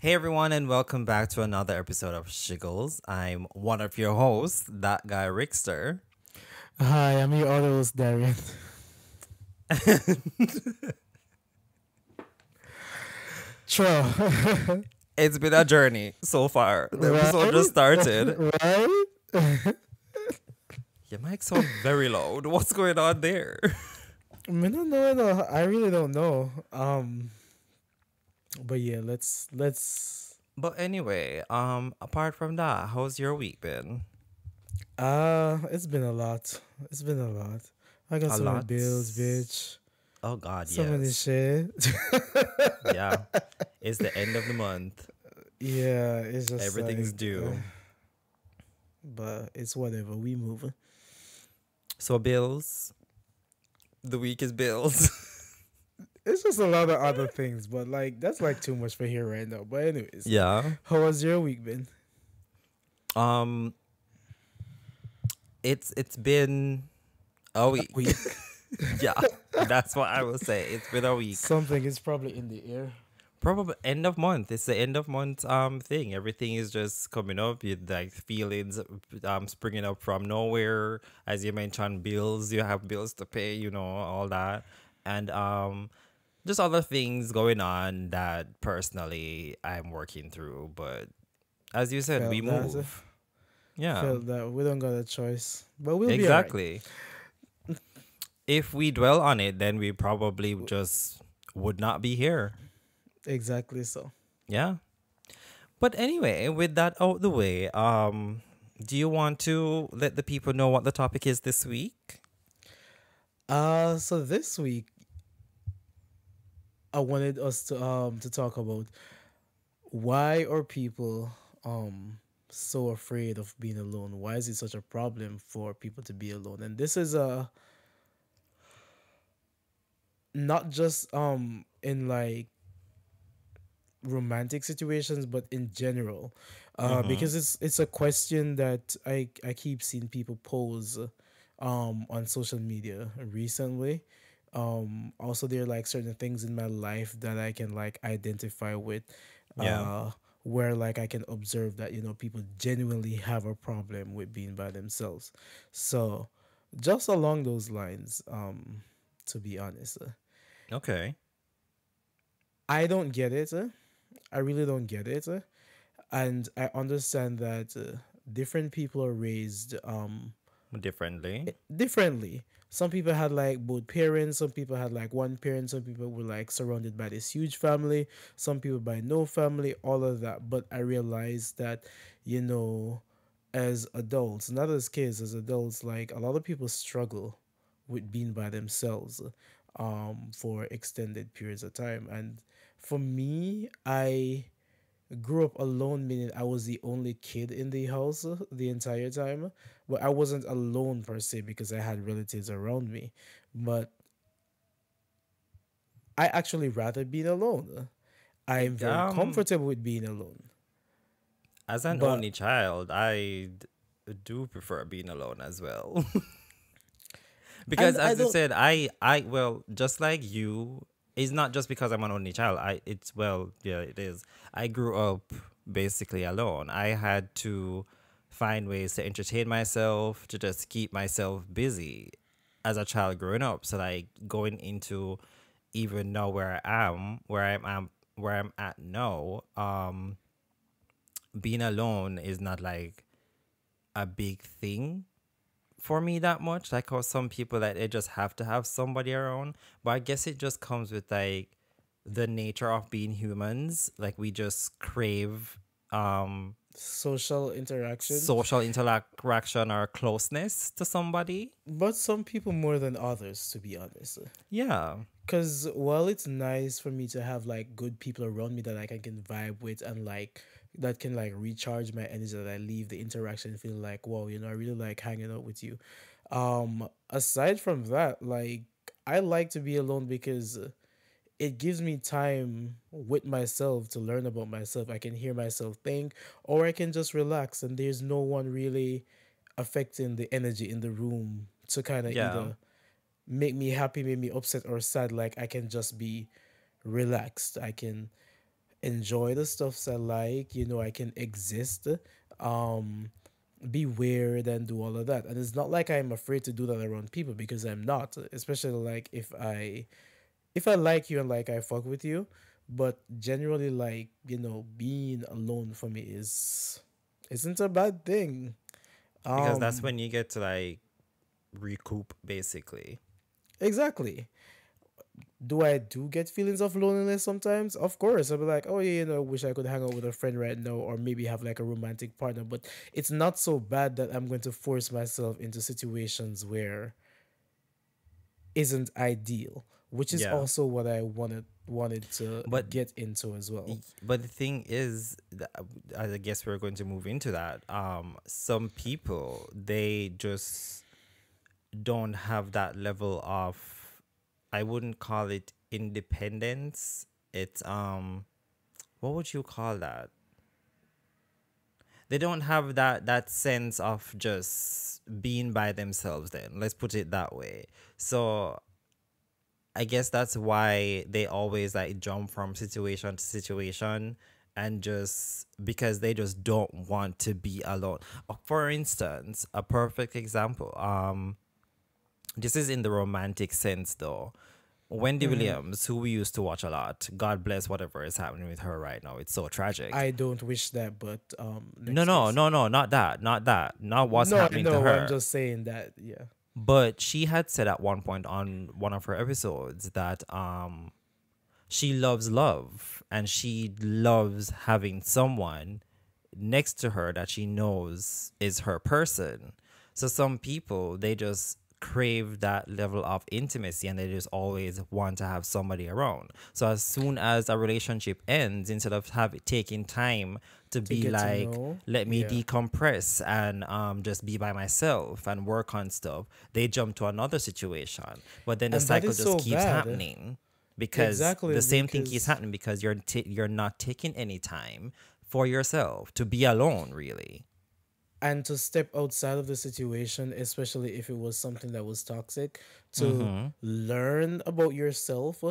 Hey everyone, and welcome back to another episode of Shiggles. I'm one of your hosts, that guy Rickster. Hi, I'm your other host, Darian. True. It's been a journey so far. The episode just Right? started. Right? Your mic sound very loud. What's going on there? No. I really don't know. But yeah, let's. But anyway, apart from that, how's your week been? It's been a lot. It's been a lot. I got A so many lot. bills, bitch. Oh God, So many yes. shit. Yeah. It's the end of the month. Yeah, it's just Everything's like, due. but it's whatever. We move. So bills. The week is bills. It's just a lot of other things, but like that's like too much for here right now. But anyways, Yeah. how has your week been? Um, it's been a week. Week. Yeah, that's what I will say. It's been a week. Something is probably in the air. Probably end of month. It's the end of month thing. Everything is just coming up. You like feelings springing up from nowhere. As you mentioned, bills. You have bills to pay. All that, and just other things going on that personally I'm working through. But as you said, we Felt that. move. Yeah, Felt that. We don't got a choice, but we'll be alright. exactly. If we dwell on it, then we probably just would not be here. Exactly so. Yeah. But anyway, with that out the way, do you want to let the people know what the topic is this week? So this week I wanted us to talk about why are people so afraid of being alone? Why is it such a problem for people to be alone? And this is not just in like romantic situations, but in general, Mm-hmm. because it's a question that I keep seeing people pose on social media recently. Also, there are like certain things in my life that I can like identify with, Yeah. where like I can observe that people genuinely have a problem with being by themselves. So, just along those lines, to be honest, Okay. I don't get it. I really don't get it. And I understand that different people are raised Differently. differently. Some people had like both parents, some people had like one parent, some people were like surrounded by this huge family, some people by no family, all of that. But I realized that, you know, as adults, not as kids, as adults, like a lot of people struggle with being by themselves for extended periods of time. And for me, I grew up alone, meaning I was the only kid in the house the entire time. But I wasn't alone per se because I had relatives around me. But I actually rather being alone. I am very Um, comfortable with being alone. as an But only child, do prefer being alone as well. Because I as you don't. said, well, just like you, it's not just because I'm an only child. Yeah, it is. I grew up basically alone. I had to find ways to entertain myself, to just keep myself busy as a child growing up. So like going into even now where I'm at now, being alone is not like a big thing for me that much. Like how some people that they just have to have somebody around. But I guess it just comes with like the nature of being humans. Like we just crave Social interaction, social interaction or closeness to somebody. but some people more than others, to be honest. Yeah. Because while it's nice for me to have like good people around me that like I can vibe with and like that can like recharge my energy that I leave the interaction feeling like, wow, I really like hanging out with you. Aside from that, like I like to be alone because it gives me time with myself to learn about myself. I can hear myself think, or I can just relax and there's no one really affecting the energy in the room to kind of Yeah. either make me happy, make me upset or sad. Like I can just be relaxed. I can enjoy the stuffs I like. I can exist, um, be weird and do all of that. And it's not like I'm afraid to do that around people because I'm not. Especially like if I like you and like I fuck with you, but generally like being alone for me isn't a bad thing. Because that's Um, when you get to like recoup, basically. exactly. Do I do get feelings of loneliness sometimes? Of course. I'll be like, oh yeah, wish I could hang out with a friend right now or maybe have like a romantic partner. But it's not so bad that I'm going to force myself into situations where isn't ideal, which is Yeah. also what I wanted to But get into as well. but the thing is, I guess we're going to move into that. Some people, they just don't have that level of, I wouldn't call it independence. It's what would you call that? They don't have that sense of just being by themselves, then let's put it that way. So I guess that's why they always like jump from situation to situation, and just because they just don't want to be alone. For instance, a perfect example, this is in the romantic sense though. Wendy Williams, who we used to watch a lot, God bless whatever is happening with her right now. It's so tragic. I don't wish that, but No, next no, case. no, no, not that, not that, not what's No, I happening to know. I'm her. just saying that. Yeah. But she had said at one point on one of her episodes that she loves love and she loves having someone next to her that she knows is her person. So some people, they just crave that level of intimacy and they just always want to have somebody around. So as soon as a relationship ends, instead of taking time to To be get to like, know. let me Yeah. decompress and just be by myself and work on stuff, they jump to another situation. But then the And that cycle is just so keeps bad. happening because Exactly the same thing keeps because happening because you're not taking any time for yourself to be alone, really. and to step outside of the situation, especially if it was something that was toxic, to Mm-hmm. learn about yourself,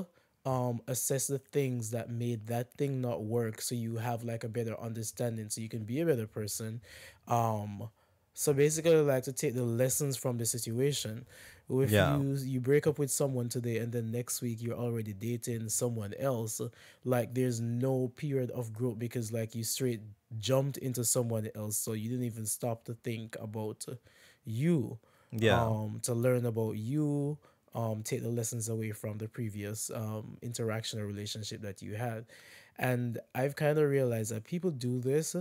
assess the things that made that thing not work so you have like a better understanding so you can be a better person. Um, so basically, like to take the lessons from the situation. If Yeah. you break up with someone today and then next week you're already dating someone else, like there's no period of growth because like you straight jumped into someone else, so you didn't even stop to think about you, Yeah. to learn about you, take the lessons away from the previous interaction or relationship that you had. And I've kind of realized that people do this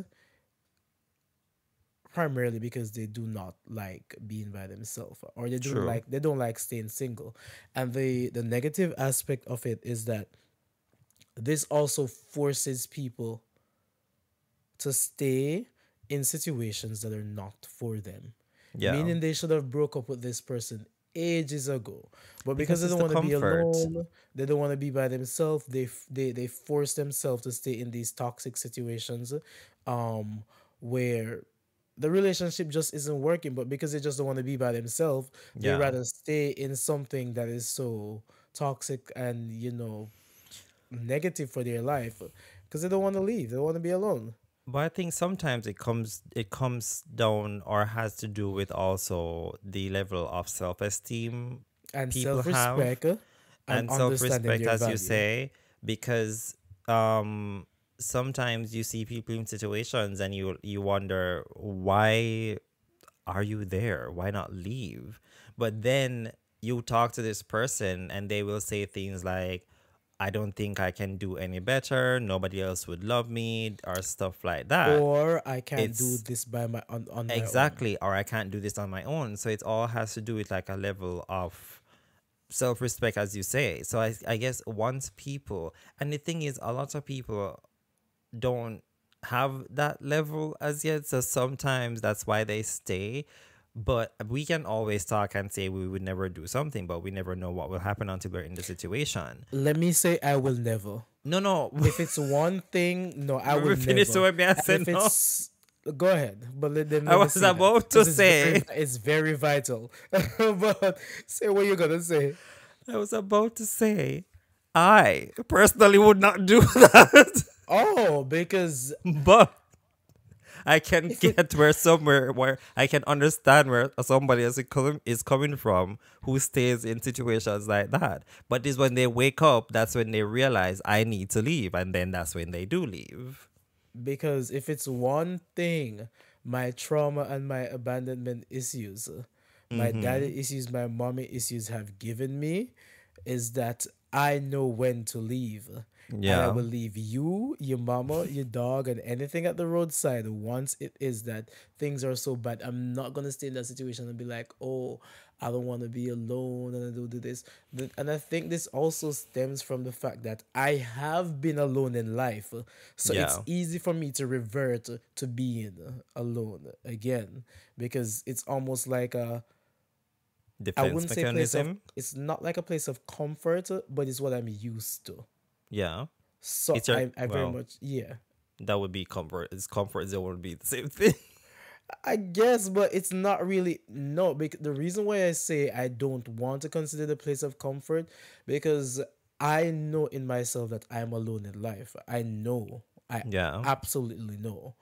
primarily because they do not like being by themselves or True. they don't like staying single. And the negative aspect of it is that this also forces people to stay in situations that are not for them, Yeah. meaning they should have broke up with this person ages ago, but because Because they it's don't the want to be comfort. alone, they don't want to be by themselves, they force themselves to stay in these toxic situations, um where the relationship just isn't working, but because they just don't want to be by themselves, they Yeah. rather stay in something that is so toxic and negative for their life because they don't want to leave, they don't want to be alone. But I think sometimes it comes down or has to do with also the level of self-esteem And people have self-respect, and and understanding self-respect, their as you value. say, because um sometimes you see people in situations and you wonder, why are you there? Why not leave? But then you talk to this person and they will say things like, I don't think I can do any better. Nobody else would love me, or stuff like that. Or I can't do It's this by on my own. exactly, or I can't do this on my own. So it all has to do with like a level of self respect, as you say. So I guess once people, and the thing is, a lot of people don't have that level as yet. So sometimes that's why they stay. But we can always talk and say we would never do something, but we never know what will happen until we're in the situation. Let me say I will never. No, no. If it's one thing, no, I will We finished never. with me. I And if said no. it's go ahead, but I let me was say that about to because say. it's very vital. But say what you're gonna say. I was about to say. I personally would not do that. Oh, because But I can if it get where somewhere where I can understand where somebody is coming from who stays in situations like that. But it's when they wake up, that's when they realize I need to leave, and then that's when they do leave. because if it's one thing, my trauma and my abandonment issues, my Mm-hmm. daddy issues, my mommy issues have given me, is that I know when to leave. And I Yeah. will leave you, your mama, your dog, and anything at the roadside once it is that things are so bad. I'm not gonna stay in that situation and be like, oh, I don't want to be alone and I do this. And I think this also stems from the fact that I have been alone in life. So it's Yeah. easy for me to revert to being alone again because it's almost like I Defense wouldn't say place of, mechanism. it's not like a place of comfort, but it's what I'm used to. Yeah. So It's your I very well, much, yeah. that would be comfort. It's comfort zone would be the same thing. I guess, but it's not really no. Because the reason why I say I don't want to consider the place of comfort because I know in myself that I'm alone in life. I know. I Yeah. absolutely know.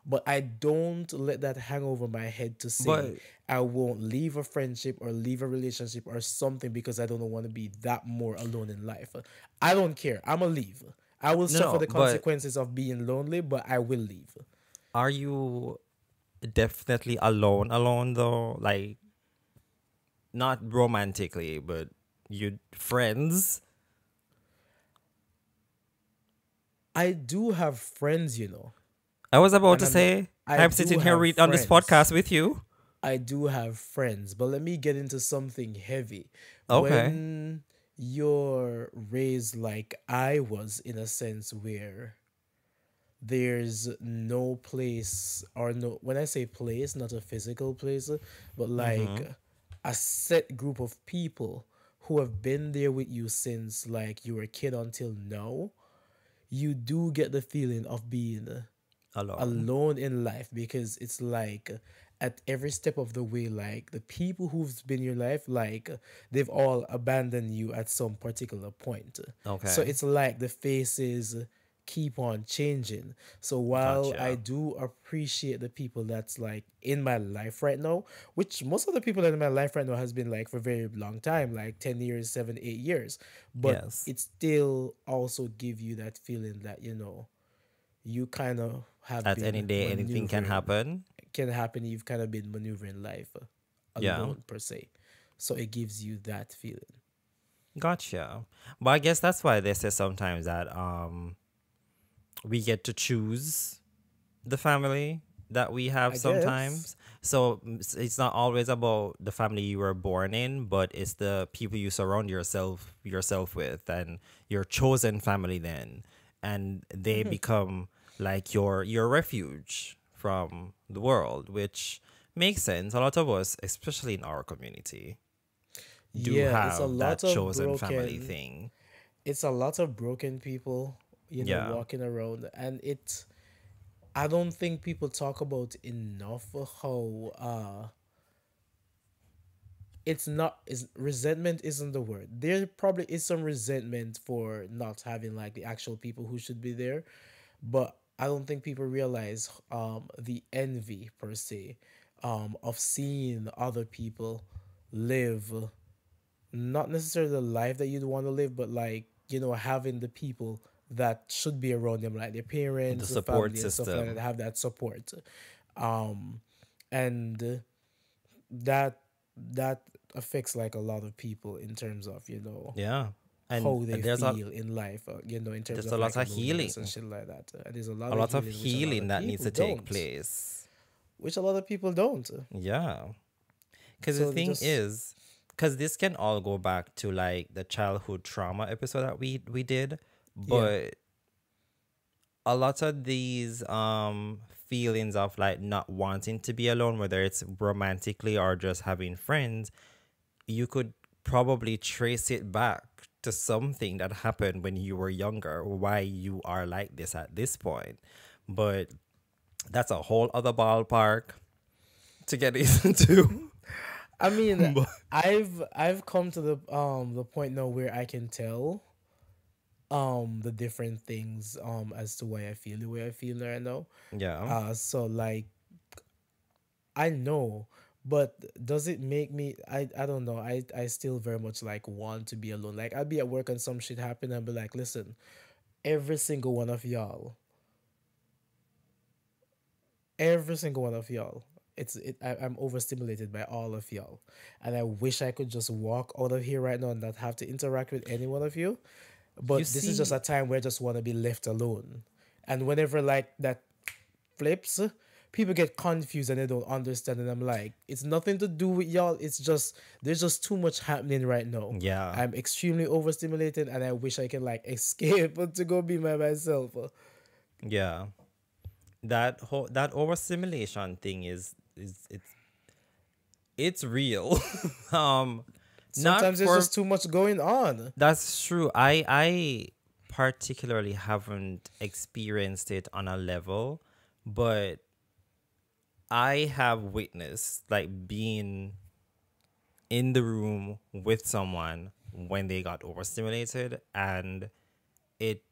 But I don't let that hang over my head to say But I won't leave a friendship or leave a relationship or something because I don't want to be that more alone in life. I don't care. I'm a leave. I will no, suffer no. the But consequences of being lonely, but I will leave. are you definitely alone though? Like not romantically, but you friends. I do have friends, you know, I was about and to say I I'm do sitting here have on this friends. podcast with you. I do have friends, but let me get into something heavy. Okay. When you're raised like I was, in a sense, where there's no place or no, when I say place, not a physical place, but like Mm-hmm. a set group of people who have been there with you since like you were a kid until now, you do get the feeling of being Alone. alone in life because it's like at every step of the way, like the people who've been in your life, like they've all abandoned you at some particular point. So Okay. it's like the faces keep on changing. So while I Gotcha. do appreciate the people that's like in my life right now, which most of the people in my life right now has been like for a very long time, like 10 years, 7, 8 years, but Yes. it still also give you that feeling that, you kind of have At any been day, anything can maneuvering, happen. can happen, you've kind of been maneuvering life Yeah. alone per se, so it gives you that feeling. Gotcha. But I guess that's why they say sometimes that we get to choose the family that we have I guess. sometimes. So it's not always about the family you were born in, but it's the people you surround yourself with and your chosen family then. And they become like your refuge from the world, which makes sense. A lot of us, especially in our community, do Yeah, have that chosen family thing. it's a lot of broken people, Yeah. walking around, and I don't think people talk about enough how it's not, is resentment isn't the word. There probably is some resentment for not having like the actual people who should be there, but I don't think people realize the envy per se of seeing other people live not necessarily the life that you'd want to live, but like, having the people that should be around them, like their The parents, the support family, and stuff like that, system. have that support. Um, and that that affects like a lot of people in terms of, Yeah. And how they feel in life, in terms there's a of lot like of loneliness and healing. shit like that. And there's a lot A of lot of healing, which a lot healing of that needs people to take don't, place. which a lot of people don't. Yeah. Because the So they thing just, is, because this can all go back to like the childhood trauma episode that we did, yeah. but a lot of these feelings of like not wanting to be alone, whether it's romantically or just having friends, you could probably trace it back to something that happened when you were younger, or why you are like this at this point. But that's a whole other ballpark to get into. I mean, But I've come to the point now where I can tell the different things as to why I feel the way I feel right now. Yeah. So like I know, but does it make me I don't know. I still very much like want to be alone. Like I'll be at work and some shit happen and be like, listen, every single one of y'all, every single one of y'all. I'm overstimulated by all of y'all. And I wish I could just walk out of here right now and not have to interact with any one of you. You But this is just see, a time where I just want to be left alone. And whenever like that flips, people get confused and they don't understand. And I'm like, it's nothing to do with y'all. It's just there's just too much happening right now. yeah, I'm extremely overstimulated and I wish I can like escape to go be by myself. yeah. That overstimulation thing is it's real. um, not Sometimes there's for just too much going on. That's true. I particularly haven't experienced it on a level, but I have witnessed like being in the room with someone when they got overstimulated, and it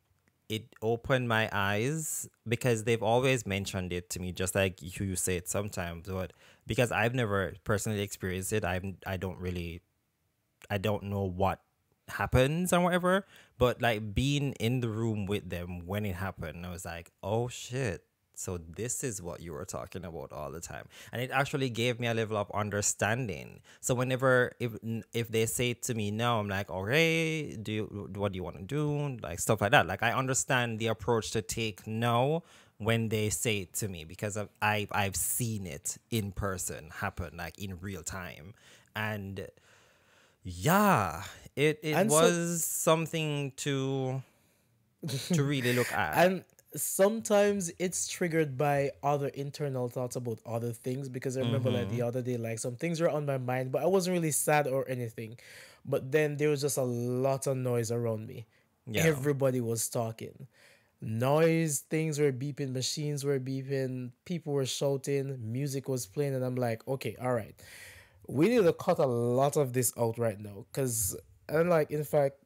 it opened my eyes because they've always mentioned it to me, just like you say it sometimes, but because I've never personally experienced it, I don't know what happens or whatever, but like being in the room with them when it happened, I was like, oh shit. So this is what you were talking about all the time. And it actually gave me a level of understanding. So whenever if they say it to me now, I'm like, okay, what do you want to do? Like stuff like that. Like I understand the approach to take now when they say it to me because I've seen it in person happen, like in real time. And yeah, it And so was something to really look at. and sometimes it's triggered by other internal thoughts about other things because I remember like the Mm-hmm. other day like some things were on my mind but I wasn't really sad or anything, but then there was just a lot of noise around me. Yeah, Everybody was talking, noise, things were beeping, machines were beeping, people were shouting, music was playing, and I'm like, okay, all right, we need to cut a lot of this out right now because I'm like, in fact,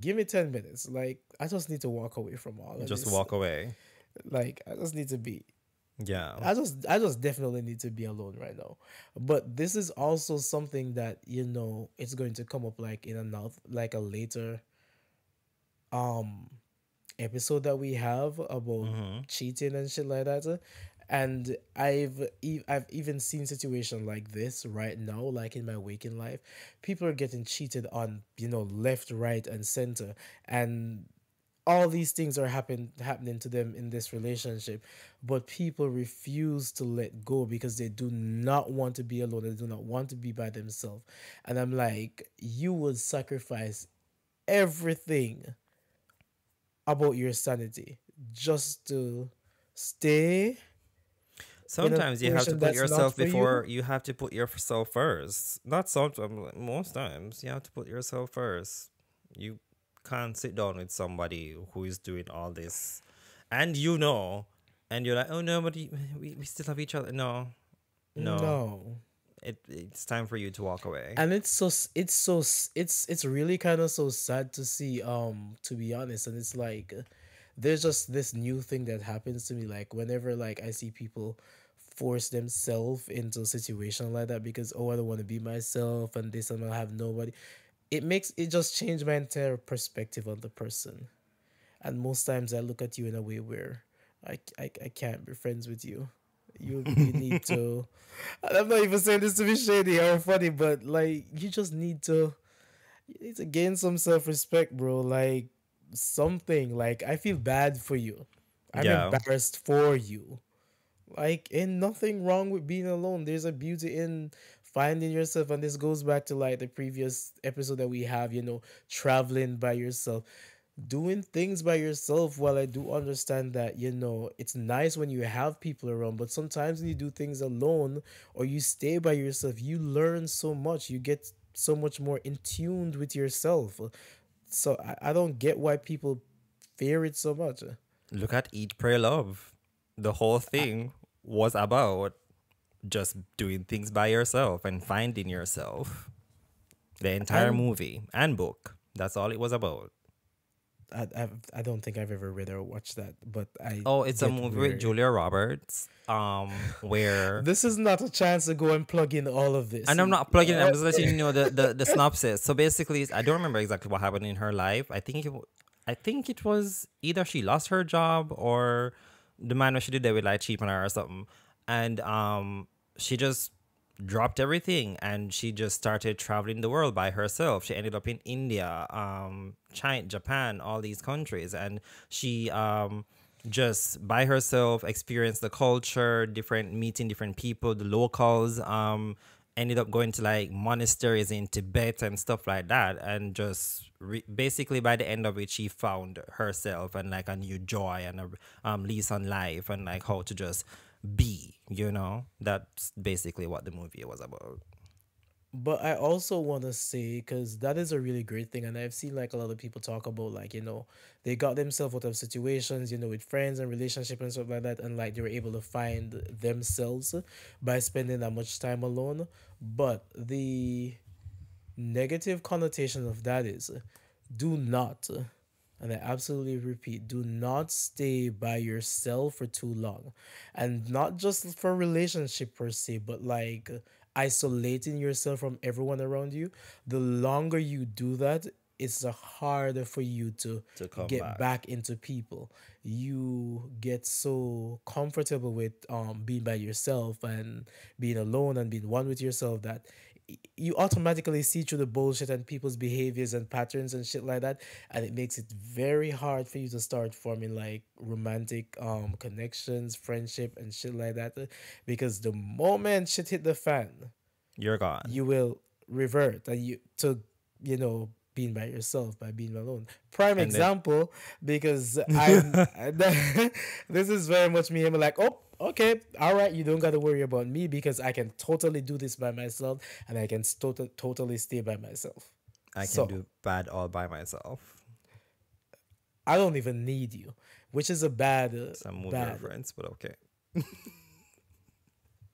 give me 10 minutes. Like, I just need to walk away from all of just this. walk away. Like, I just need to be. Yeah. I just definitely need to be alone right now. But this is also something that it's going to come up like in another, like a later um episode that we have about Mm-hmm. cheating and shit like that. And I've even seen situation like this right now, like in my waking life. People are getting cheated on, left, right, and center, and all these things are happening to them in this relationship, but people refuse to let go because they do not want to be alone. They do not want to be by themselves. And I'm like, you would sacrifice everything about your sanity just to stay in a Sometimes you have to situation put that's not yourself for you. before you have to put yourself first. Not sometimes, like, most times you have to put yourself first. You can't sit down with somebody who is doing all this, and and you're like, oh no, but we still have each other. No, no, No. it's time for you to walk away. And it's really kind of so sad to see, to be honest. And it's like, there's just this new thing that happens to me, like whenever like I see people force themselves into a situation like that because, oh, I don't want to be myself and this and I have nobody. It just changed my entire perspective on the person. And most times I look at you in a way where I can't be friends with you. You need to, and I'm not even saying this to be shady or funny, but like you need to gain some self respect, bro. Like something. Like I feel bad for you. I'm Yeah. embarrassed for you. Like, ain't nothing wrong with being alone. There's a beauty in finding yourself, and this goes back to like the previous episode that we have. Traveling by yourself, doing things by yourself. While I do understand that it's nice when you have people around, but sometimes when you do things alone or you stay by yourself, you learn so much. You get so much more in tuned with yourself. So I don't get why people fear it so much. Look at Eat, Pray, Love. The whole thing was about just doing things by yourself and finding yourself. The entire And movie and book. That's all it was about. I don't think I've ever read or watched that, but I Oh, it's a get movie with where Julia Roberts. Where this is not a chance to go and plug in all of this. and I'm not plugging it. I'm just letting you know the synopsis. So basically, I don't remember exactly what happened in her life. I think it was either she lost her job or the man that she did there with like cheap on her or something, and she just dropped everything and she just started traveling the world by herself. She ended up in India, China, Japan, all these countries, and she just by herself experienced the culture, different meeting different people, the locals. Ended up going to like monasteries in Tibet and stuff like that, and just basically by the end of it, she found herself and like a new joy and a lease on life and like how to just be. That's basically what the movie was about. But I also want to say, because that is a really great thing, and I've seen like a lot of people talk about like they got themselves out of situations with friends and relationship and stuff like that, and like they were able to find themselves by spending that much time alone. But the negative connotation of that is, do not, and I absolutely repeat, do not stay by yourself for too long. And not just for relationship per se, but like isolating yourself from everyone around you. The longer you do that, it's harder for you to To come get back. back into people. You get so comfortable with being by yourself and being alone and being one with yourself that you automatically see through the bullshit and people's behaviors and patterns and shit like that, and it makes it very hard for you to start forming like romantic connections, friendship and shit like that, because the moment shit hit the fan, You're gone. you will revert and you to being by yourself, by being alone. Prime And then example, because I'm this is very much me. I'm like, oh, okay, all right, you don't got to worry about me because I can totally do this by myself and I can totally stay by myself. I can So do bad all by myself. I don't even need you, which is a bad Some movie bad. reference, but okay.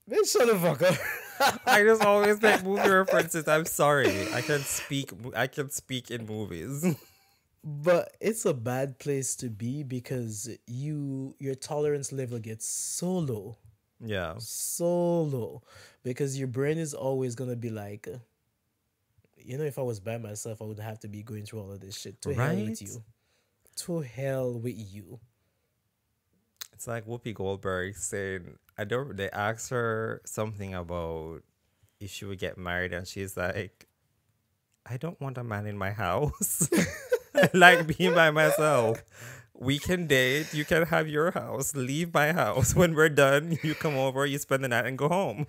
Bitch, shut the fuck up. I just always make movie references. I'm sorry. I can speak in movies. But it's a bad place to be because your tolerance level gets so low, Yeah. so low, because your brain is always gonna be like, if I was by myself, I would have to be going through all of this shit. To hell with Right? you. To hell with you. It's like Whoopi Goldberg saying, I don't, they asked her something about if she would get married, and she's like, I don't want a man in my house. I like being by myself. We can date. You can have your house. Leave my house. When we're done, you come over, you spend the night, and go home.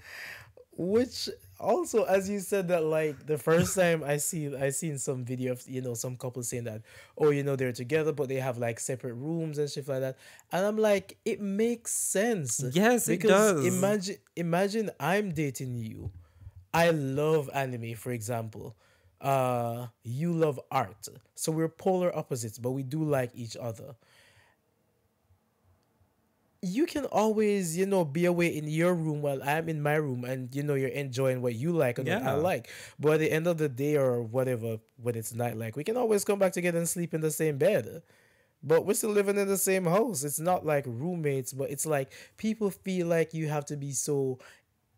Which also, as you said that, like the first time I seen some video of some couples saying that, oh, they're together but they have like separate rooms and shit like that, and I'm like, it makes sense, Yes, it because does. imagine I'm dating you. I love anime, for example. You love art, so we're polar opposites, but we do like each other. You can always, be away in your room while I'm in my room, and you're enjoying what you like and what I Yeah. like. But at the end of the day or whatever, when it's night, like we can always come back together and sleep in the same bed. But we're still living in the same house. It's not like roommates, but it's like people feel like you have to be so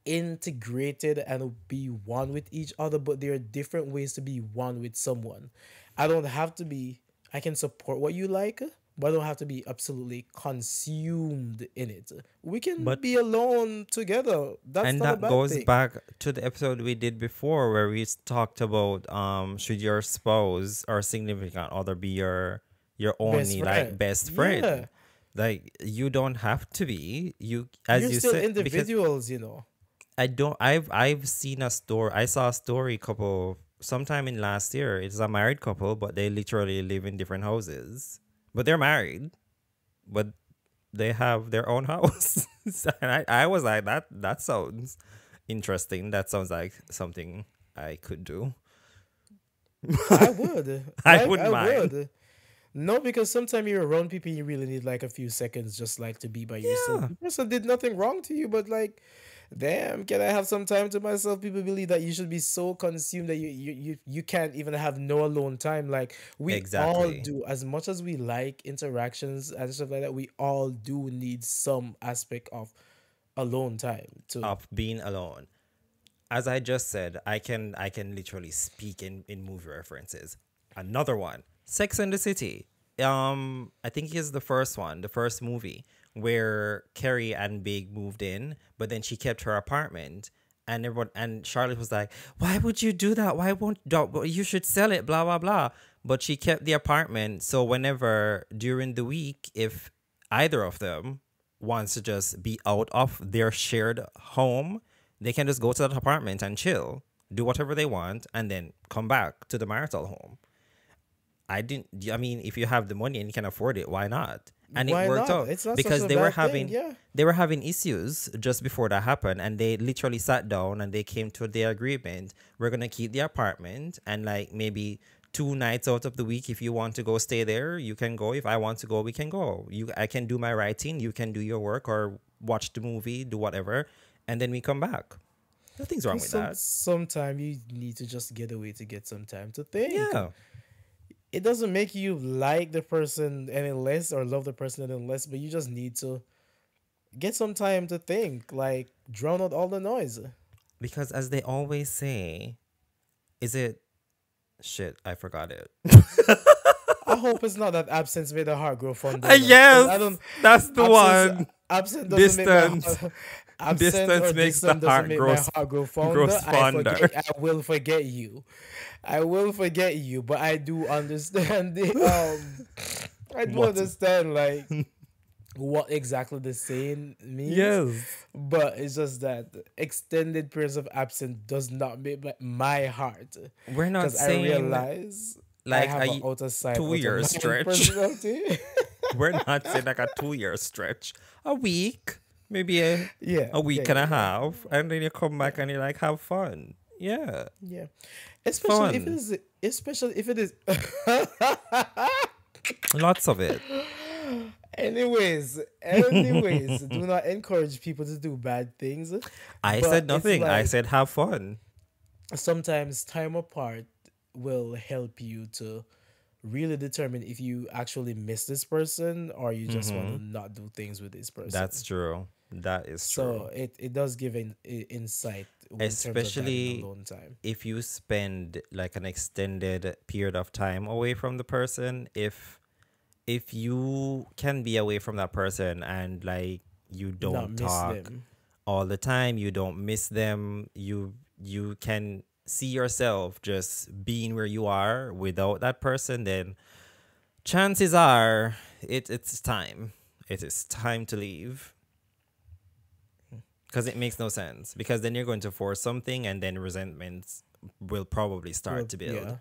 integrated and be one with each other, but there are different ways to be one with someone. I don't have to be, I can support what you like, but I don't have to be absolutely consumed in it. We can But be alone together. That's and not a that bad goes thing. back to the episode we did before where we talked about should your spouse or significant other be your Best only like friend. best Yeah. friend. Like you don't have to be. You as You're you still said, because individuals. I don't I've seen a story. I saw a story couple sometime in last year. It's a married couple, but they literally live in different houses. But they're married, but they have their own house. And I was like, that sounds interesting. That sounds like something I could do. I would. I Like, wouldn't I mind. would. No, because sometimes you're around people, you really need like a few seconds just like to be by yourself. Yeah. The person did nothing wrong to you, but like damn, can I have some time to myself? People believe that you should be so consumed that you can't even have no alone time. Like we all Exactly. do, as much as we like interactions and stuff like that, we all do need some aspect of alone time too. Of being alone. As I just said, I can literally speak in movie references. Another one, Sex and the City. I think it's the first one, the first movie where Carrie and Big moved in, but then she kept her apartment, and everyone and Charlotte was like, "Why would you do that? Why won't you should sell it? Blah blah blah." But she kept the apartment, so whenever during the week, if either of them wants to just be out of their shared home, they can just go to that apartment and chill, do whatever they want, and then come back to the marital home. I mean, if you have the money and you can afford it, why not? And it Why worked not? out It's not such because a bad thing. Yeah. they were having issues just before that happened, and they literally sat down and they came to the agreement. We're gonna keep the apartment, and like maybe 2 nights out of the week, if you want to go stay there, you can go. If I want to go, we can go. I can do my writing, you can do your work or watch the movie, do whatever, and then we come back. Nothing's wrong with that. Sometime you need to just get away to get some time to think. Yeah, It doesn't make you like the person any less or love the person any less, but you just need to get some time to think, like drown out all the noise. because as they always say, is it shit? I forgot it. I hope it's not that absence made the heart grow fonder. Because I Yes, don't that's the absence one. absent doesn't make my Distance. heart absent or Distance makes the distant doesn't heart make my heart grow fonder. grows fonder. I will forget you. I will forget you, but I do understand the I do What? understand like what exactly the saying means, Yes. but it's just that extended periods of absence does not make my heart, We're not because I saying realize I like have an a outer side, outer 2 year mind stretch. personality. We're not saying like a 2 year stretch. A week, maybe Yeah, a yeah, week and yeah, a yeah, half, and then you come back and you like have fun. Yeah, yeah. Especially if it fun. is, especially if it is. Lots of it. Anyways, do not encourage people to do bad things, I but said it's nothing. I like said have fun. sometimes time apart will help you to really determine if you actually miss this person or you just want to not do things with this That's person. true. That is So true. it does give insight in terms of that in Especially alone time. if you spend like an extended period of time away from the person, if you can be away from that person and like you Not don't miss talk them. all the time, you don't miss them, you can see yourself just being where you are without that person, then chances are it's time. It is time to leave. Because it makes no sense. Because then you're going to force something and then resentments will probably start Well, to build. yeah.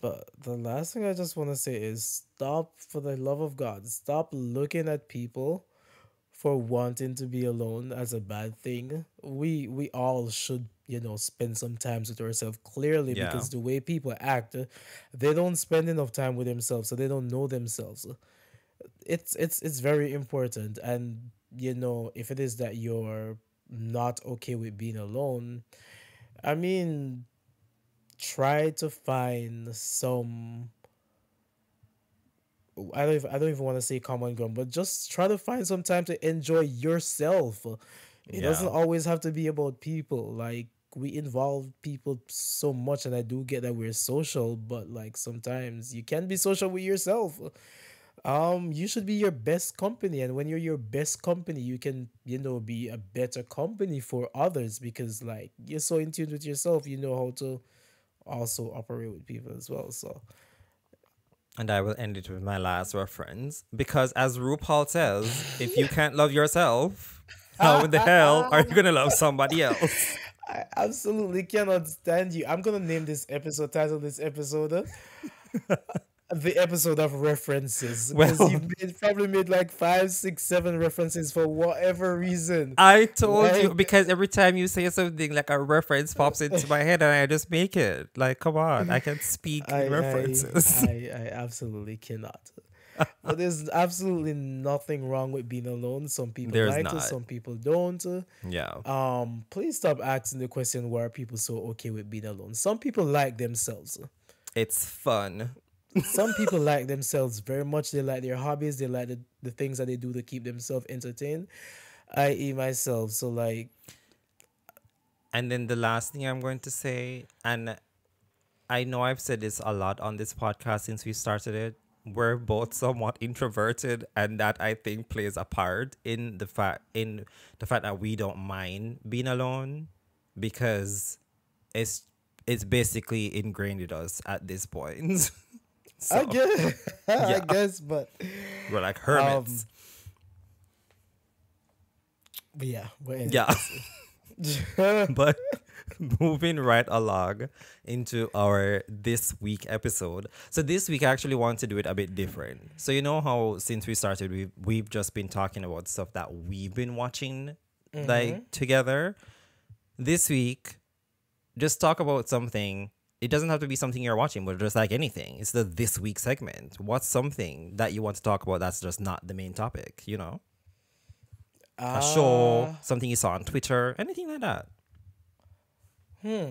But the last thing I just want to say is stop, for the love of God, stop looking at people for wanting to be alone as a bad thing. We all should, spend some time with ourselves clearly, Yeah. because the way people act, they don't spend enough time with themselves, so they don't know themselves. It's very important, and if it is that you're not okay with being alone, I mean, try to find some, I don't even want to say common ground, but just try to find some time to enjoy yourself. It doesn't Yeah. always have to be about people. Like, we involve people so much, and I do get that we're social, but like sometimes you can be social with yourself. You should be your best company, and when you're your best company, you can, be a better company for others, because like you're so in tune with yourself, you know how to also operate with people as well. So And I will end it with my last reference. Because as RuPaul says, if you can't love yourself, how in the hell are you going to love somebody else? I absolutely cannot stand you. I'm gonna name this episode, title this episode, the episode of references, because Well, probably made like 5, 6, 7 references for whatever reason. I told you Like, because every time you say something, like a reference pops into my head and I just make it. Like, come on, I can speak I in I references. I absolutely cannot. But there's absolutely nothing wrong with being alone. Some people There's like to, not. some people don't. Yeah. Please stop asking the question, why are people so okay with being alone? Some people like themselves. It's fun. Some people like themselves very much. They like their hobbies. They like the things that they do to keep themselves entertained. I.e. myself. So like, And then the last thing I'm going to say, and I know I've said this a lot on this podcast since we started it. We're both somewhat introverted, and that I think plays a part in the fact that we don't mind being alone because it's it's basically ingrained in us at this point. I So guess, I yeah, guess, we're like um, hermits. but yeah. But Yeah. anyways, But moving right along into our this week episode. So this week I actually want to do it a bit different. So you know how since we started we've just been talking about stuff that we've been watching like together. This week, just talk about something. It doesn't have to be something you're watching, but just like anything. It's the this week segment. What's something that you want to talk about that's just not the main topic, you know? A show, uh, something you saw on Twitter, anything like that. Yeah.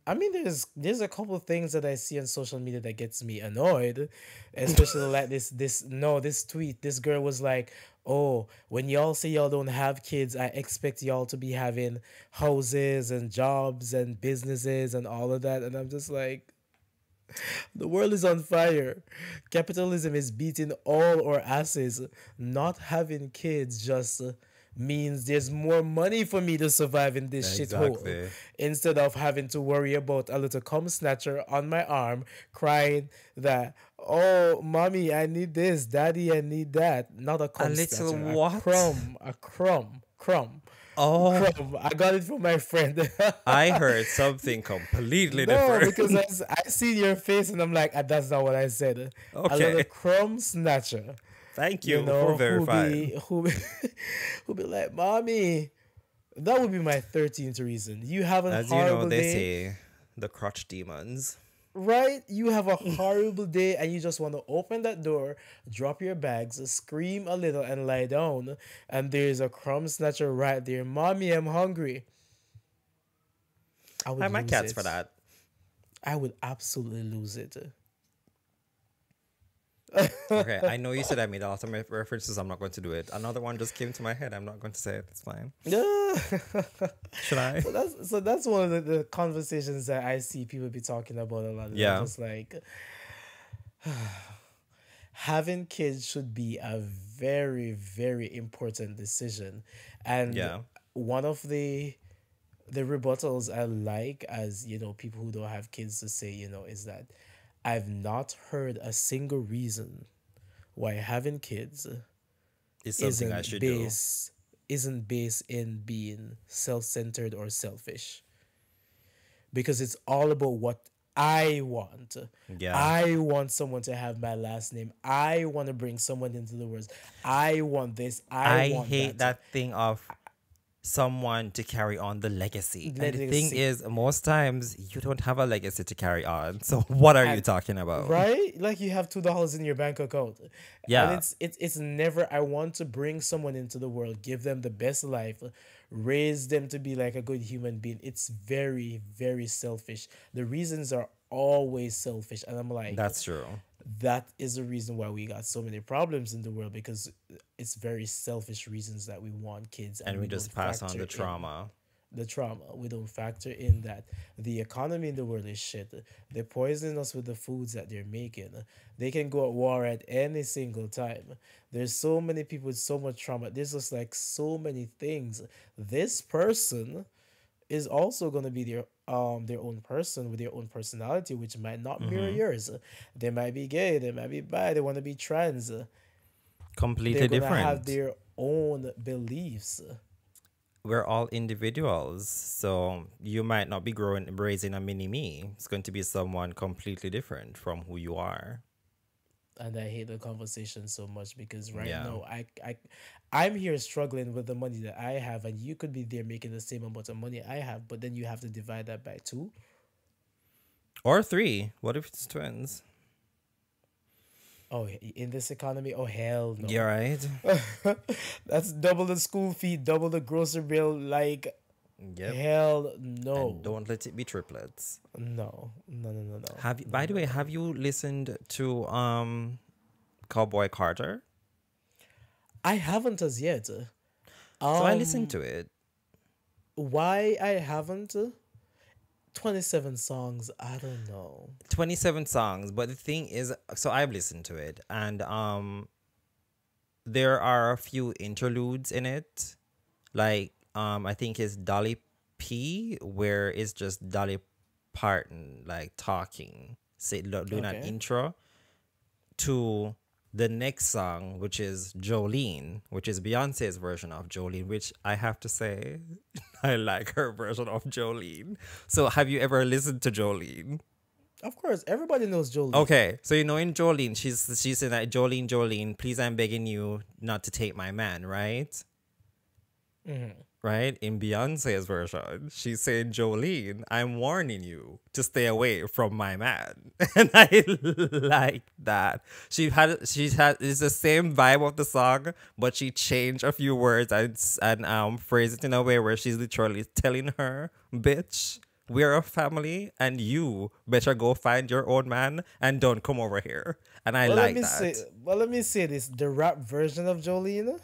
I mean, there's a couple of things that I see on social media that gets me annoyed, especially like this tweet. This girl was like, "Oh, when y'all say y'all don't have kids, I expect y'all to be having houses and jobs and businesses and all of that." And I'm just like, the world is on fire. Capitalism is beating all our asses. Not having kids just means there's more money for me to survive in this shithole Exactly. instead of having to worry about a little cum snatcher on my arm crying that, oh, mommy, I need this, daddy, I need that. Not a A cum little snatcher, a what? crumb, a crumb, crumb, Oh, crumb. I got it from my friend. I heard something completely No, different. because I see your face and I'm like, "Ah, that's not what I said." A little Okay. crumb snatcher, Thank you for who verifying. be who be, who be like, "Mommy." That would be my 13th reason. You have a As you know, horrible they day, say the crotch demons. right? You have a horrible day and you just want to open that door, drop your bags, scream a little, and lie down. And there's a crumb snatcher right there. Mommy, I'm hungry. I I would have my lose cats for it. that. I would absolutely lose it. Okay, I know you said I made a lot of references. I'm not going to do it. Another one just came to my head. I'm not going to say it. It's fine. Yeah. Should I? So that's one of the conversations that I see people be talking about a lot. And I'm Yeah. just like, having kids should be a very, very important decision. And Yeah. one of the rebuttals I like, as people who don't have kids to say, is that I've not heard a single reason why having kids It's something I isn't should do. based isn't based in being self-centered or selfish, because it's all about what I want. Yeah. I want someone to have my last name. I want to bring someone into the world. I want this. I I want hate that. that thing of someone to carry on the legacy. And Let the it thing see. is, most times you don't have a legacy to carry on. So what are you And talking about? right, like you have $2 in your bank account, and Yeah. it's never. I want to bring someone into the world, give them the best life, raise them to be like a good human being. It's very, very selfish. The reasons are always selfish, and I'm like, That's true. that is the reason why we got so many problems in the world, because it's very selfish reasons that we want kids, And and we we don't just pass on factor the in trauma. the trauma. We don't factor in that the economy in the world is shit. They're poisoning us with the foods that they're making. They can go at war at any single time. There's so many people with so much trauma. There's just like so many things. This person is also gonna be their own person with their own personality, which might not mirror Hmm. yours. They might be gay, they might be bi, they want to be trans. They're Completely gonna have different. their own beliefs. We're all individuals. So you might not be raising a mini me. It's going to be someone completely different from who you are. And I hate the conversation so much, because right Yeah. now I'm here struggling with the money that I have, and you could be there making the same amount of money I have, but then you have to divide that by two. Or three. What if it's twins? Oh, in this economy, oh hell You're no. right. That's double the school fee, double the grocery bill. Like Yep. hell And no, don't let it be triplets. no, Have you, no, by the no, way, no. have you listened to Cowboy Carter? I haven't as yet. So I listened Um, to it. why I haven't? 27 songs. I don't know. 27 songs, but the thing is, so I've listened to it, and there are a few interludes in it. Like I think it's Dolly P, where it's just Dolly Parton like talking, doing an Okay. intro to the next song, which is Jolene, which is Beyonce's version of Jolene, which I have to say, I like her version of Jolene. So, have you ever listened to Jolene? Of course, everybody knows Jolene. Okay, so you know in Jolene, she's saying that Jolene, Jolene, please, I'm begging you not to take my man, right? Right? In Beyonce's version, she's saying, Jolene, I'm warning you to stay away from my man. And I like that. She's had it's the same vibe of the song, but she changed a few words and phrased it in a way where she's literally telling her, bitch, we're a family and you better go find your own man and don't come over here. And I Well, let like me say. that. Well, let me say this: the rap version of Jolene.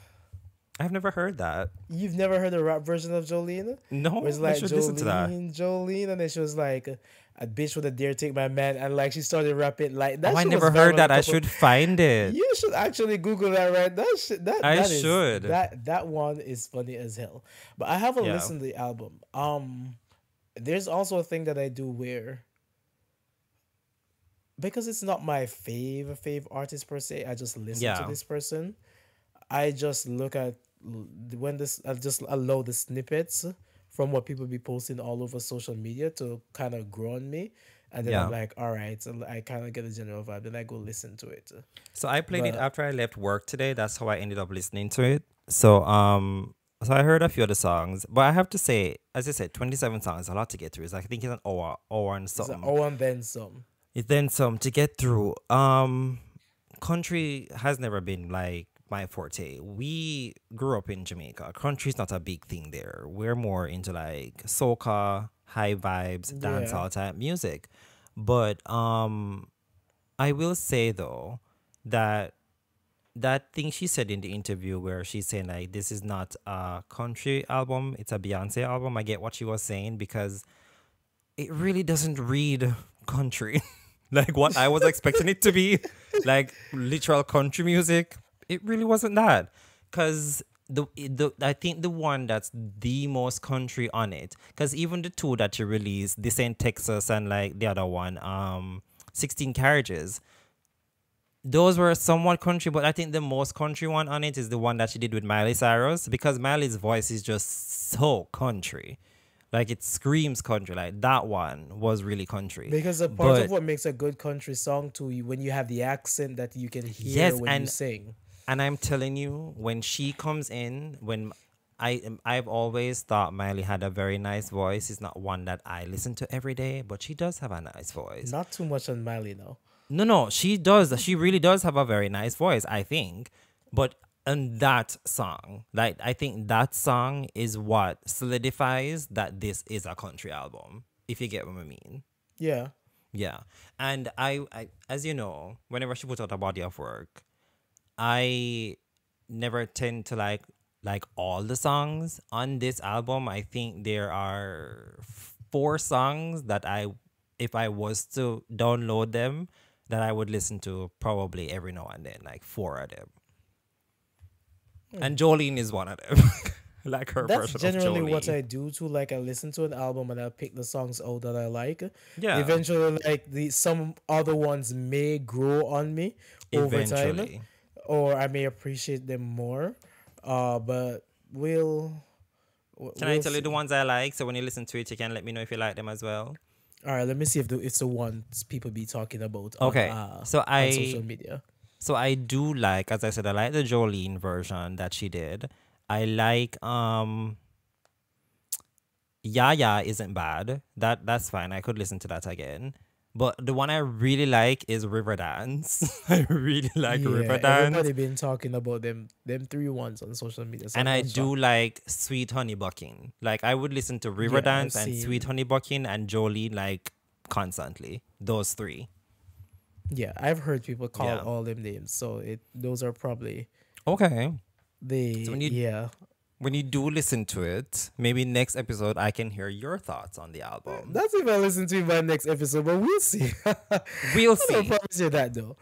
I've never heard that. You've never heard the rap version of Jolene, where it's No, I like should listen to that. Jolene, Jolene, and then she was like, "A bitch would have dare take my man," and like she started rapping like Oh, that. I Shit was never heard viral a that. I couple. should find it. You should actually Google that, right? That shit, I that is should. that one is funny as hell. But I haven't Yeah. listened to the album. There's also a thing that I do where, because it's not my fave artist per se, I just listen to Yeah. this person. I just look at when this. I just allow the snippets from what people be posting all over social media to kind of grow on me, and then I'm Yeah. like, all right, so I kind of get a general vibe, then I go listen to it. So I played it But after I left work today. That's how I ended up listening to it. So I heard a few of the songs, but I have to say, as I said, 27 songs, a lot to get through. It's like, I think it's an hour and it's like, something. oh, and then some. It's then some to get through. Country has never been like my forte. We grew up in Jamaica. Country's not a big thing there. We're more into like soca, high vibes, Yeah. dancehall type music. But I will say though that that thing she said in the interview where she's saying like this is not a country album, it's a Beyonce album. I get what she was saying because it really doesn't read country like what I was expecting it to be, like literal country music. It really wasn't that, because the I think the one that's the most country on it, because even the two that you released, this ain't Texas and like the other one, 16 carriages, those were somewhat country, but I think the most country one on it is the one that she did with Miley Cyrus, because Miley's voice is just so country. Like it screams country. Like that one was really country. Because a part of But what makes a good country song to you when you have the accent that you can hear yes, when you sing. and I'm telling you, when she comes in, I've always thought Miley had a very nice voice. It's not one that I listen to every day, but she does have a nice voice. Not too much on Miley now. No, she does. She really does have a very nice voice, I think. But in that song, like I think that song is what solidifies that this is a country album, if you get what I mean. Yeah. Yeah. And I as you know, whenever she puts out a body of work, I never tend to like all the songs on this album. I think there are four songs that if I was to download them, that I would listen to probably every now and then, like four of them. And Jolene is one of them. Like her That's version of generally what Jolene. I do too. Like I listen to an album and I pick the songs out that I like. Yeah, Eventually, like the some other ones may grow on me over time, eventually. or I may appreciate them more. But Can I we'll tell you see. the ones I like? So when you listen to it, you can let me know if you like them as well. All right, let me see if it's the ones people be talking about Okay. So on social media. I do like, as I said, I like the Jolene version that she did. I like Yeah isn't bad. That's fine. I could listen to that again. But the one I really like is Riverdance. I really like Yeah, Riverdance. everybody been talking about them three ones on social media, so And I'm I not do shocked. like Sweet Honey Bucking. Like I would listen to Yeah, I've Riverdance and Sweet seen. Honey Bucking and Jolene like constantly. Those three. Yeah, I've heard people call Yeah. all them names, so it those are probably Okay. So the yeah. when you do listen to it, maybe next episode I can hear your thoughts on the album. That's if I listen to my next episode, but we'll see. I We'll don't see. promise you that though.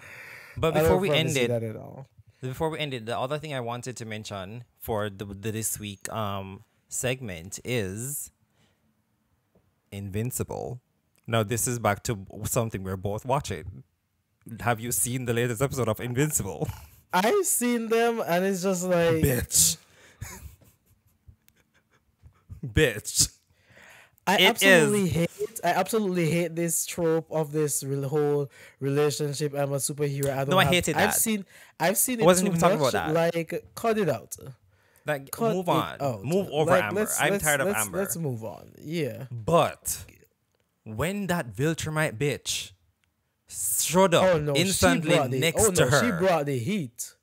But I don't promise you that at all. the other thing I wanted to mention for the this week segment is Invincible. Now this is back to something we're both watching. Have you seen the latest episode of Invincible? I've seen them, and it's just like Bitch. Bitch. I It is. absolutely hate. I absolutely hate this trope of this whole relationship. I'm a superhero. I No, don't I have. hated that. I've seen I it wasn't too even talking about much. that. Like, cut it out. Like, Cut move it on. out. Move over Like, Amber. I'm tired of Amber. let's move on. Yeah. But when that Viltrumite bitch showed up Oh no, instantly next to she her, brought the heat.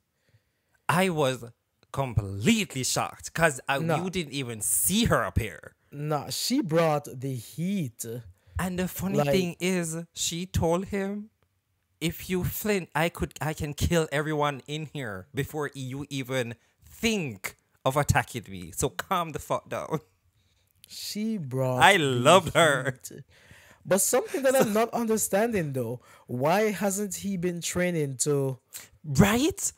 I was completely shocked because Nah, you didn't even see her appear. nah, she brought the heat. And the funny Like, thing is, she told him, "If you flint, I can kill everyone in here before you even think of attacking me. So calm the fuck down." she brought I the loved her. heat. But something that I'm not understanding though, why hasn't he been training to Right?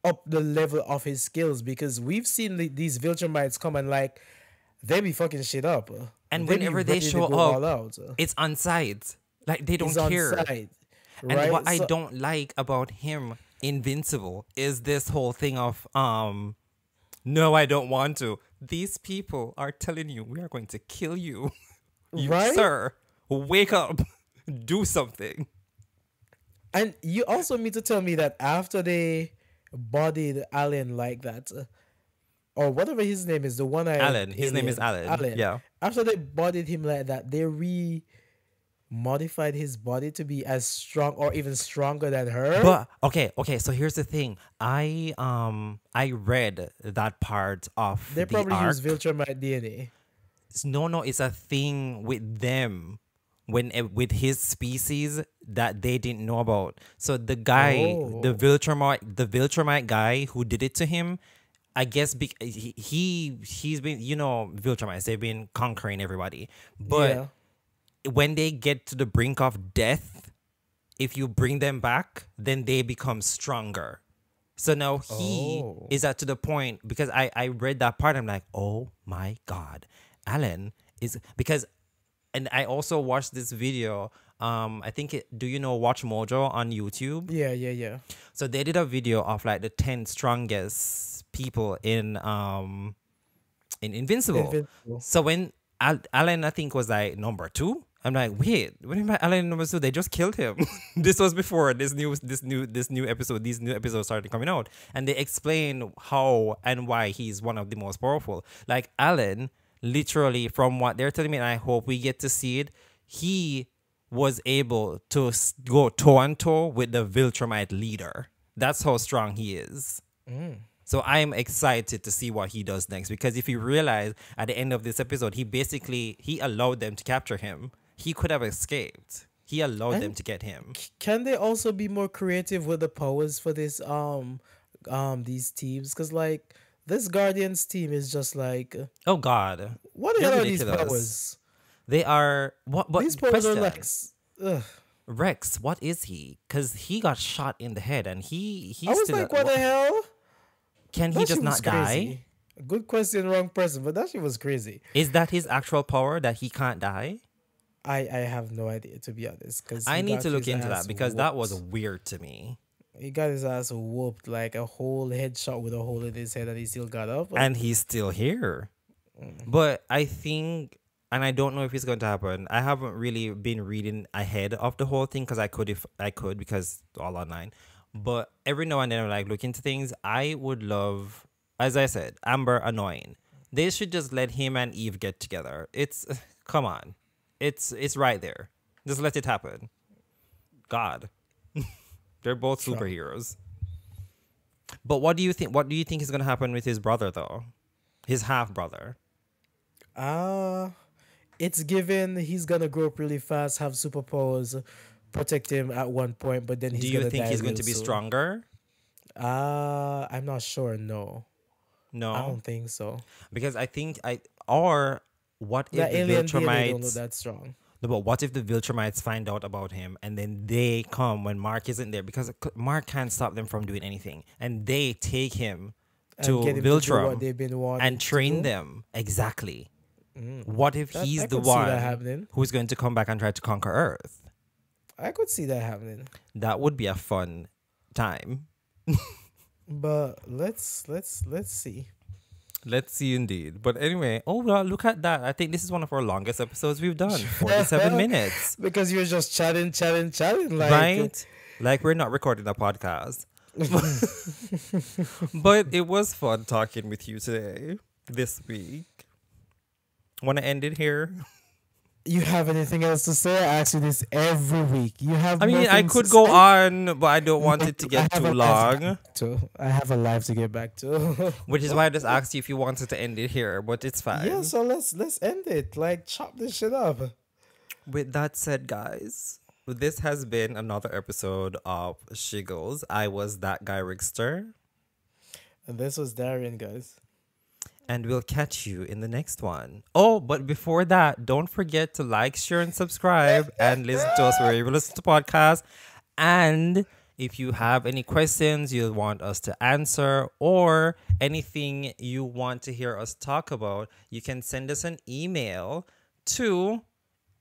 up the level of his skills? Because we've seen these Viltrumites come and like they be fucking shit up. And They be whenever they ready to show go all up, out. it's on sides. Like they He's don't on care. side, And what right? I So don't like about him, Invincible, is this whole thing of no, I don't want to. These people are telling you we are going to kill you. You right, sir, wake up. Do something. and you also mean to tell me that after they bodied Allen like that, or whatever his name is, the one eyed Alan. His name is alien, Alan. Allen. Yeah. After they bodied him like that, they modified his body to be as strong or even stronger than her. But okay, so here's the thing. I read that part of They the probably use arc. Viltrumite DNA. No, it's a thing with them with his species that they didn't know about. So the guy, Oh, The Viltrumite guy who did it to him, I guess he's been, Viltrumites, they've been conquering everybody. But yeah. when they get to the brink of death, if you bring them back, then they become stronger. So now he Oh, is at to the point because I read that part. I'm like, oh my God, Alan is because, and I also watched this video. I think do you know Watch Mojo on YouTube? yeah, yeah, yeah. So they did a video of like the 10 strongest people in Invincible. Invincible. So when Alan, I think, was like number 2. I'm like, wait, what about Alan number 2? They just killed him. This was before this new episode. These new episodes started coming out, and they explain how and why he's one of the most powerful. Like Alan, literally, from what they're telling me, and I hope we get to see it. He was able to go toe and toe with the Viltrumite leader. That's how strong he is. So I'm excited to see what he does next because if you realize at the end of this episode, he allowed them to capture him. He could have escaped. He allowed them And to get him. can they also be more creative with the powers for this these teams? Because like this Guardians team is just like, Oh God, what the they're hell are these ridiculous. powers? They are what? But These powers are question, like, ugh. Rex, what is he? Because he got shot in the head, and he's I was still. like, what the hell? Can he That just shit was not die? crazy. Good question, wrong person, but that shit was crazy. Is that his actual power that he can't die? I have no idea, to be honest, because I need to look into that because that was weird to me. He got his ass whooped, like a whole headshot with a hole in his head, and he still got up. And he's still here. But I think, and I don't know if it's going to happen. I haven't really been reading ahead of the whole thing because I could if I could because it's all online. But every now and then I like look into things. I would love, as I said, Amber annoying. They should just let him and Eve get together. It's come on, it's right there. Just let it happen. God. They're both Trump. superheroes. But what do you think? What do you think is going to happen with his brother, though? His half brother. Uh it's given he's gonna grow up really fast, have superpowers, protect him at one point, but then Do he's you gonna think die he's going real to be soon. stronger? I'm not sure. No, I No, don't think so. because I think I or what The if the alien DNA don't look Viltrumites? that strong. No, but what if the Viltrumites find out about him and then they come when Mark isn't there because Mark can't stop them from doing anything, and they take him And to get him to do what Viltrum they've been wanting and to train do. them exactly. What if That he's I the could see that one happening. who's going to come back and try to conquer Earth? I could see that happening. That would be a fun time. But let's see. Let's see indeed. But anyway, oh well, look at that. I think this is one of our longest episodes we've done. 47 minutes. Because you're just chatting, like Right? Like we're not recording a podcast. But it was fun talking with you today, this week. Want to end it here? you have anything else to say? I ask you this every week. You have I more mean, I things could to go say? on, but I don't want it to I get have too a life long. I have a life to get back to. Which is why I just asked you if you wanted to end it here, but it's fine. Yeah, so let's end it. Like chop this shit up. With that said, guys, this has been another episode of Shiggles. I was that guy Rickster, And this was Darian, guys. and we'll catch you in the next one. Oh, but before that, don't forget to like, share, and subscribe, and listen to us wherever you listen to podcasts. And if you have any questions you want us to answer or anything you want to hear us talk about, you can send us an email to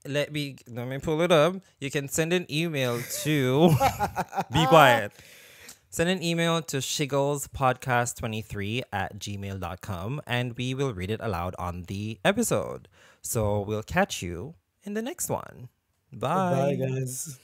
let me pull it up. You can send an email to be quiet. Send an email to shigglespodcast23@gmail.com and we will read it aloud on the episode. So we'll catch you in the next one. Bye, Bye. guys.